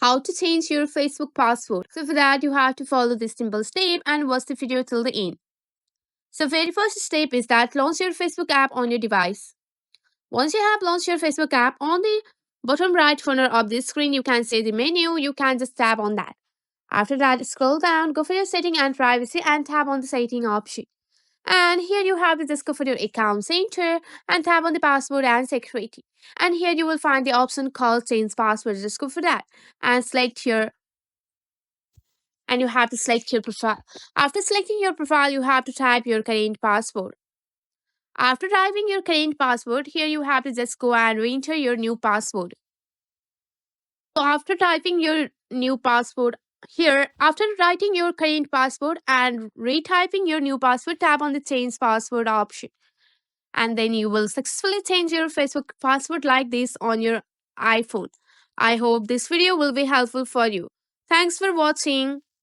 how to change your Facebook password. So for that, you have to follow this simple step and watch the video till the end. So very first step is that launch your Facebook app on your device. Once you have launched your Facebook app, on the bottom right corner of this screen, you can see the menu. You can just tap on that. After that, scroll down, go for your setting and privacy and tap on the setting option. And here you have to just go for your account center and tap on the password and security. And here you will find the option called change password. Just go for that and select your and you have to select your profile. After selecting your profile, you have to type your current password. After typing your current password, here you have to just go and re-enter your new password. So after typing your new password, here, after writing your current password and retyping your new password, tap on the change password option. And then you will successfully change your Facebook password like this on your iPhone. I hope this video will be helpful for you. Thanks for watching.